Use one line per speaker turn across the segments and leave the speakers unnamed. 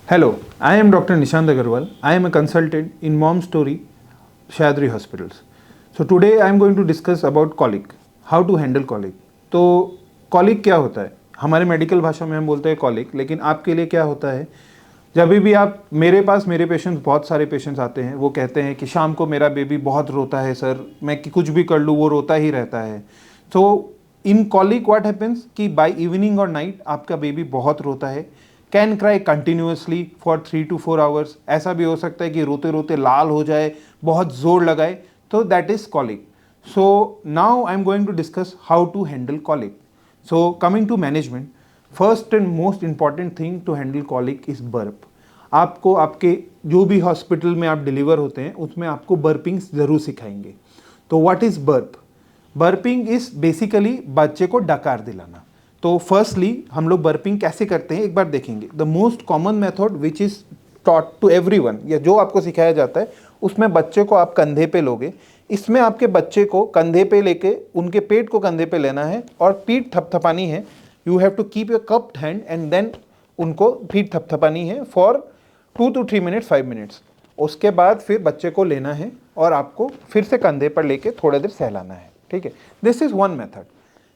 Hello, I am Dr. Nishant Agarwal. I am a consultant in Mom Story, Shayadri Hospitals. So today I am going to discuss about colic, how to handle colic. तो colic क्या होता है? हमारे medical भाषा में हम बोलते हैं colic, लेकिन आपके लिए क्या होता है? जब भी आप मेरे पेशेंट्स, बहुत सारे पेशेंट्स आते हैं, वो कहते हैं कि शाम को मेरा बेबी बहुत रोता है सर, मैं कुछ भी कर लूँ वो रोता ही रहता है. तो इन कॉलिक व्हाट हैपेंस कि बाय इवनिंग और नाइट आपका बेबी बहुत रोता है, can cry continuously for 3 to 4 hours. ऐसा भी हो सकता है कि रोते रोते लाल हो जाए, बहुत जोर लगाए, तो that is colic. So now I am going to discuss how to handle colic. So coming to management, first and most important thing to handle colic is burp. आपको आपके जो भी हॉस्पिटल में आप डिलीवर होते हैं उसमें आपको बर्पिंग ज़रूर सिखाएंगे. तो what is burp? Burping is basically बच्चे को डकार दिलाना. तो फर्स्टली हम लोग बर्पिंग कैसे करते हैं एक बार देखेंगे. The most common method which is taught to everyone, या जो आपको सिखाया जाता है उसमें बच्चे को आप कंधे पे लोगे. इसमें आपके बच्चे को कंधे पे लेके उनके पेट को कंधे पे लेना है और पीठ थपथपानी है. You have to keep your cupped hand and then उनको पीठ थपथपानी है फॉर 2 to 3 minutes 5 minutes. उसके बाद फिर बच्चे को लेना है और आपको फिर से कंधे पर लेके थोड़ा देर सहलाना है. ठीक है, this is one method.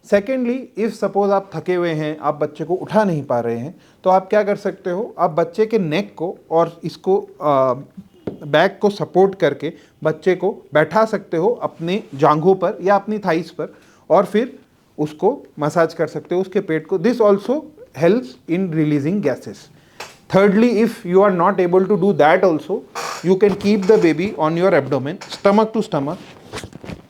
Secondly, if suppose आप थके हुए हैं, आप बच्चे को उठा नहीं पा रहे हैं, तो आप क्या कर सकते हो, आप बच्चे के नेक को और इसको बैक को सपोर्ट करके बच्चे को बैठा सकते हो अपने जांघों पर या अपनी थाइस पर, और फिर उसको मसाज कर सकते हो उसके पेट को. This also helps in releasing gases. Thirdly, if you are not able to do that also, you can keep the baby on your abdomen, stomach to stomach.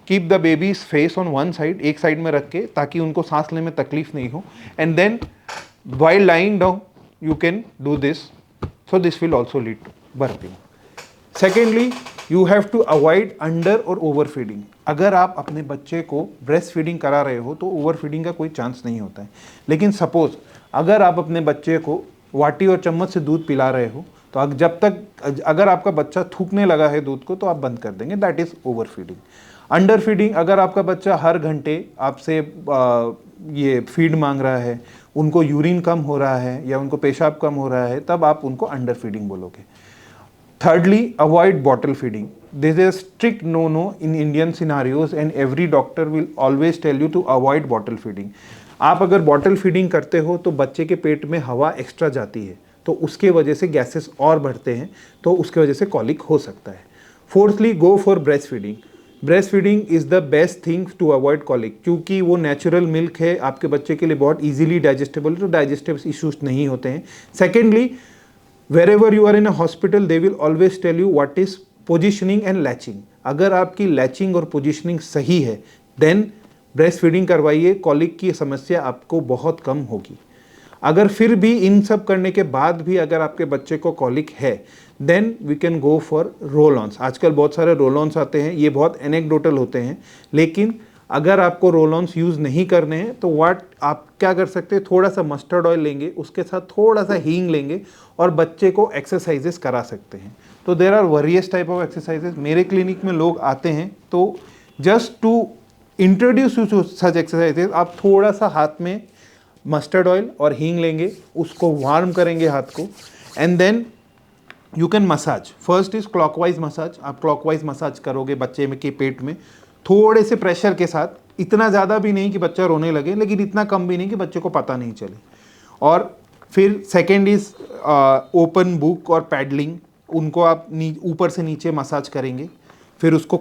Keep the baby's face on one side, एक side में रख के, ताकि उनको सांस लेने में तकलीफ नहीं हो. And then while lying down, you can do this. So this will also lead to burping. Secondly, you have to avoid under or overfeeding. अगर आप अपने बच्चे को ब्रेस्ट फीडिंग करा रहे हो तो ओवरफीडिंग का कोई चांस नहीं होता है. लेकिन सपोज अगर आप अपने बच्चे को वाटी और चम्मच से दूध पिला रहे हो, तो जब तक अगर आपका बच्चा थूकने लगा है दूध को तो आप बंद कर देंगे. That is over feeding. Under feeding, अगर आपका बच्चा हर घंटे आपसे ये फीड मांग रहा है, उनको यूरिन कम हो रहा है या उनको पेशाब कम हो रहा है, तब आप उनको अंडर फीडिंग बोलोगे. Thirdly, avoid bottle feeding. This is strict no in Indian scenarios and every doctor will always tell you to avoid bottle feeding. आप अगर बॉटल फीडिंग करते हो तो बच्चे के पेट में हवा एक्स्ट्रा जाती है, तो उसके वजह से गैसेस और बढ़ते हैं, तो उसके वजह से कॉलिक हो सकता है. Fourthly, go for breast feeding. Breast feeding is the best thing to avoid colic, क्योंकि वो नेचुरल मिल्क है, आपके बच्चे के लिए बहुत ईजिली डाइजेस्टेबल, तो डाइजेस्टिव इश्यूज नहीं होते हैं. Secondly, wherever you are in a hospital they will always tell you what is positioning and latching. अगर आपकी लैचिंग और पोजिशनिंग सही है देन ब्रेस्ट फीडिंग करवाइए, कॉलिक की समस्या आपको बहुत कम होगी. अगर फिर भी इन सब करने के बाद भी अगर आपके बच्चे को कॉलिक है then we can go for roll ons. आजकल बहुत सारे रोल ऑन्स आते हैं, ये बहुत एनेक्डोटल होते हैं, लेकिन अगर आपको रोल ऑन्स यूज़ नहीं करने हैं तो आप क्या कर सकते हैं, थोड़ा सा मस्टर्ड ऑयल लेंगे, उसके साथ थोड़ा सा हींग लेंगे और बच्चे को एक्सरसाइजेस करा सकते हैं. तो there are various type of exercises. मेरे क्लिनिक में लोग आते हैं तो just to introduce to such exercises आप थोड़ा सा हाथ में मस्टर्ड ऑयल और हींग लेंगे, उसको वार्म करेंगे हाथ को, and then you can massage. First is clockwise massage. आप क्लॉकवाइज मसाज करोगे बच्चे में के पेट में थोड़े से प्रेशर के साथ, इतना ज़्यादा भी नहीं कि बच्चा रोने लगे, लेकिन इतना कम भी नहीं कि बच्चे को पता नहीं चले. और फिर सेकेंड इज ओपन बुक और पैडलिंग. उनको आप ऊपर से नीचे मसाज करेंगे, फिर उसको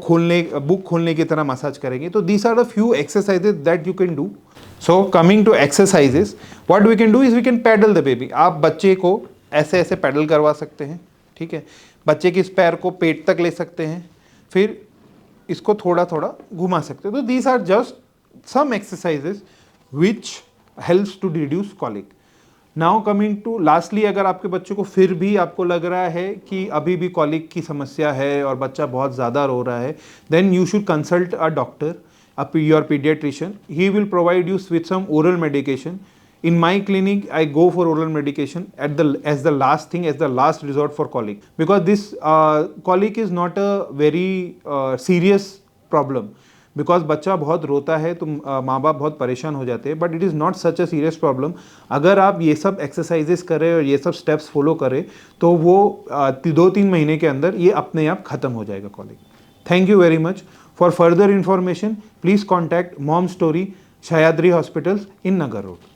बुक खोलने की तरह मसाज करेंगे. तो these are the few exercises that you can do. So coming to exercises, what we can do is we can paddle the baby. आप बच्चे को ऐसे ऐसे पैडल करवा सकते हैं. ठीक है, बच्चे के इस पैर को पेट तक ले सकते हैं, फिर इसको थोड़ा थोड़ा घुमा सकते हैं. तो these are just some exercises which helps to reduce colic. Now coming to lastly, अगर आपके बच्चे को फिर भी आपको लग रहा है कि अभी भी कॉलिक की समस्या है और बच्चा बहुत ज़्यादा रो रहा है, then you should consult a doctor, your paediatrician. He will provide you with some oral medication. In my clinic, I go for oral medication as the last thing, as the last resort for colic, because this colic is not a very serious problem. Because बच्चा बहुत रोता है तो माँ बाप बहुत परेशान हो जाते हैं, but it is not such a serious problem. अगर आप ये सब एक्सरसाइजेस करें और ये सब स्टेप्स फॉलो करें तो वो 2-3 महीने के अंदर ये अपने आप ख़त्म हो जाएगा colic. Thank you very much. For further information please contact mom story, Sahyadri hospitals in Nagar road.